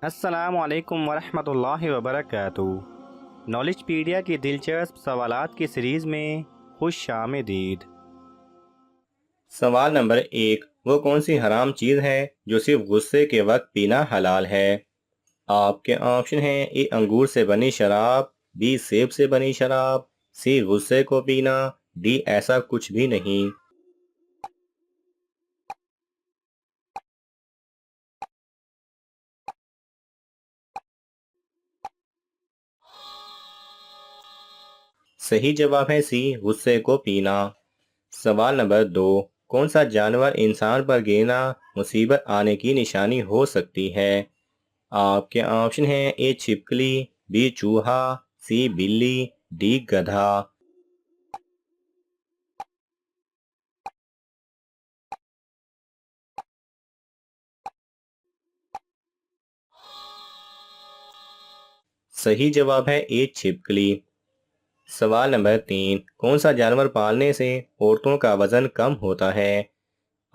अस्सलाम वालेकुम वरहमतुल्लाहि वबरकातुहू। नॉलेजपीडिया की दिलचस्प सवालात की सीरीज़ में खुश आमदीद। सवाल नंबर 1। वो कौन सी हराम चीज़ है जो सिर्फ गुस्से के वक्त पीना हलाल है? आपके ऑप्शन हैं: ए अंगूर से बनी शराब, बी सेब से बनी शराब, सी गुस्से को पीना, डी ऐसा कुछ भी नहीं। सही जवाब है सी गुस्से को पीना। सवाल नंबर 2। कौन सा जानवर इंसान पर गिरना मुसीबत आने की निशानी हो सकती है? आपके ऑप्शन हैं: ए छिपकली, बी चूहा, सी बिल्ली, डी गधा। सही जवाब है ए छिपकली। सवाल नंबर 3। कौन सा जानवर पालने से औरतों का वजन कम होता है?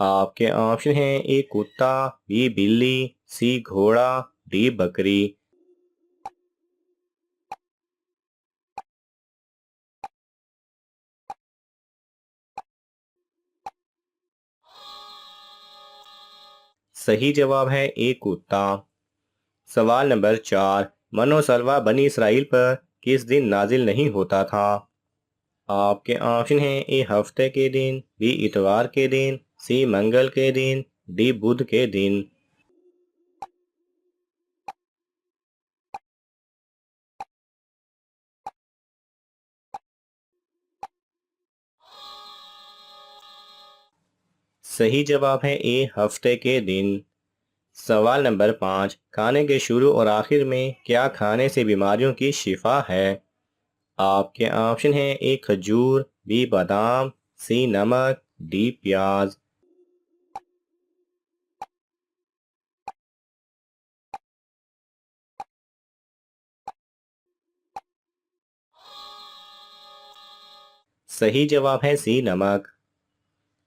आपके ऑप्शन हैं: ए कुत्ता, बी बिल्ली, सी घोड़ा, डी बकरी। सही जवाब है ए कुत्ता। सवाल नंबर 4। मनोसलवा बनी इसराइल पर किस दिन नाजिल नहीं होता था? आपके ऑप्शन हैं: ए हफ्ते के दिन, बी इतवार के दिन, सी मंगल के दिन, डी बुध के दिन। सही जवाब है ए हफ्ते के दिन। सवाल नंबर 5। खाने के शुरू और आखिर में क्या खाने से बीमारियों की शिफा है? आपके ऑप्शन हैं: ए खजूर, बी बादाम, सी नमक, डी प्याज। सही जवाब है सी नमक।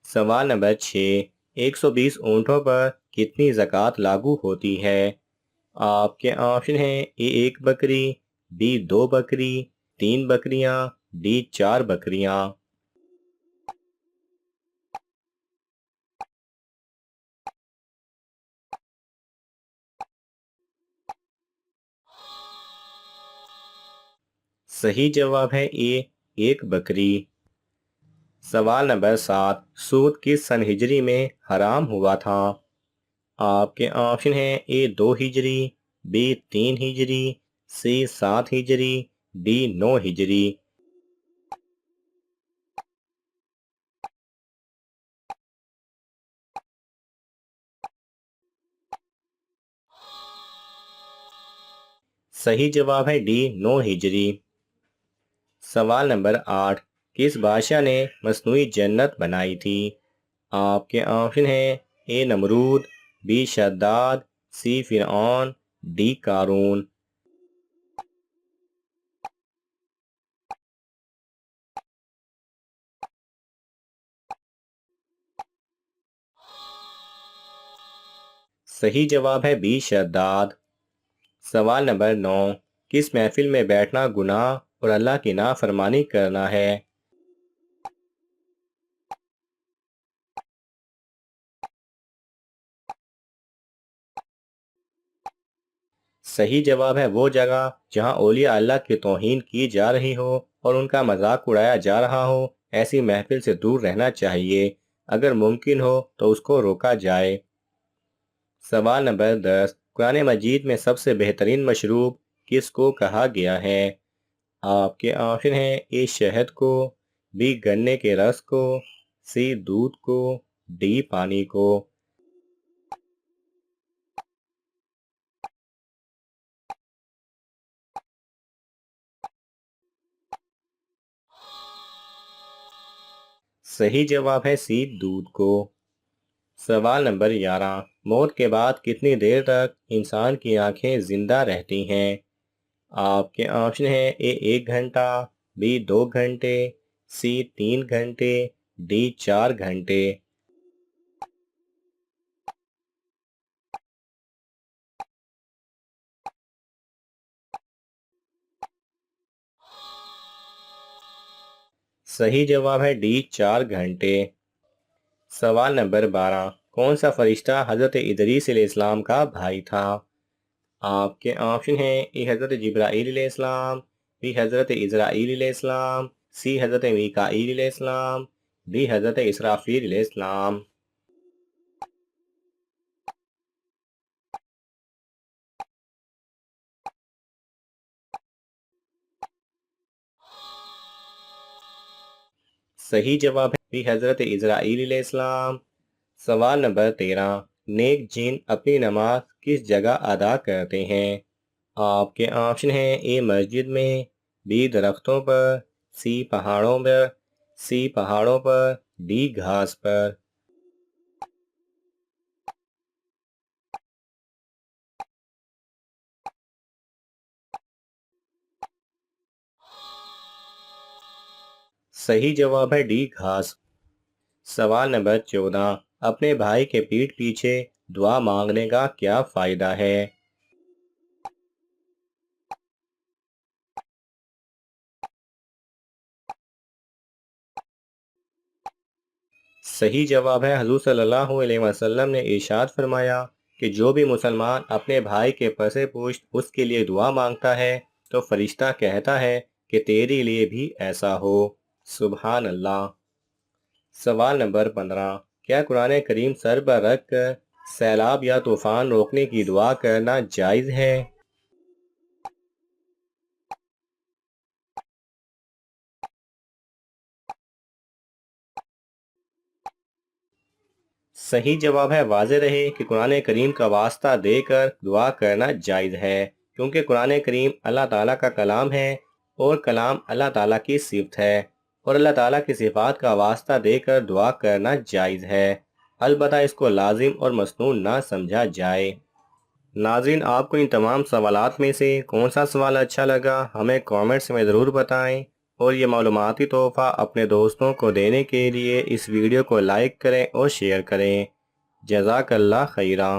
सवाल नंबर 6। 120 ऊँटों पर कितनी ज़कात लागू होती है? आपके ऑप्शन हैं: ए एक बकरी, बी दो बकरी, तीन बकरियां, डी चार बकरियां। सही जवाब है ए एक बकरी। सवाल नंबर 7। सूद किस सन हिजरी में हराम हुआ था? आपके ऑप्शन हैं: ए दो हिजरी, बी तीन हिजरी, सी सात हिजरी, डी नौ हिजरी। सही जवाब है डी नौ हिजरी। सवाल नंबर 8। किस बादशाह ने मस्नुई जन्नत बनाई थी? आपके ऑप्शन हैं: ए नमरूद, बी शद्दाद, सी फिरौन, डी कारून। सही जवाब है बी शद्दाद। सवाल नंबर 9। किस महफिल में बैठना गुनाह और अल्लाह की नाफरमानी करना है? सही जवाब है वो जगह जहां औलिया अल्लाह की तौहीन की जा रही हो और उनका मजाक उड़ाया जा रहा हो। ऐसी महफिल से दूर रहना चाहिए। अगर मुमकिन हो तो उसको रोका जाए। सवाल नंबर 10। कुरान मजीद में सबसे बेहतरीन मशरूब किसको कहा गया है? आपके ऑप्शन हैं: ए शहद को, बी गन्ने के रस को, सी दूध को, डी पानी को। सही जवाब है सी दूध को। सवाल नंबर 11। मौत के बाद कितनी देर तक इंसान की आंखें जिंदा रहती हैं? आपके ऑप्शन हैं: ए एक घंटा, बी दो घंटे, सी तीन घंटे, डी चार घंटे। सही जवाब है डी 4 घंटे। सवाल नंबर 12, कौन सा फरिश्ता हजरत इदरीस अलैहिस्सलाम का भाई था? आपके ऑप्शन हैं ए हजरत जिब्राईल अलैहिस्सलाम, बी हजरत इजराईल अलैहिस्सलाम, सी हजरत मीकाईल अलैहिस्सलाम, डी हजरत इसराफील अलैहिस्सलाम। सही जवाब है बी हजरत इजराईल अलैहिस्सलाम। सवाल नंबर 13, नेक जिन अपनी नमाज किस जगह अदा करते हैं? आपके ऑप्शन हैं ए मस्जिद में, बी दरख्तों पर, सी पहाड़ों पर, सी पहाड़ों पर, डी घास पर। सही जवाब है डी घास। सवाल नंबर 14, अपने भाई के पीठ पीछे दुआ मांगने का क्या फायदा है? सही जवाब है हुज़ूर सल्लल्लाहु अलैहि वसल्लम ने इरशाद फरमाया कि जो भी मुसलमान अपने भाई के पसे पुश्त उसके लिए दुआ मांगता है तो फरिश्ता कहता है कि तेरे लिए भी ऐसा हो। सुभान अल्लाह। सवाल नंबर 15, क्या कुरान करीम सर पर रख कर सैलाब या तूफान रोकने की दुआ करना जायज़ है? सही जवाब है वाज़ेह रहे कि कुरान करीम का वास्ता देकर दुआ करना जायज़ है, क्योंकि कुरान करीम अल्लाह ताला का कलाम है और कलाम अल्लाह ताला की सिफत है और अल्लाह ताला की सिफात का वास्ता देकर दुआ करना जायज़ है। अलबत्ता इसको लाजिम और मसनून ना समझा जाए। नाज़रीन, आपको इन तमाम सवालात में से कौन सा सवाल अच्छा लगा हमें कमेंट्स में ज़रूर बताएं और ये मालूमाती तोहफ़ा अपने दोस्तों को देने के लिए इस वीडियो को लाइक करें और शेयर करें। जज़ाकल्लाह खैरा।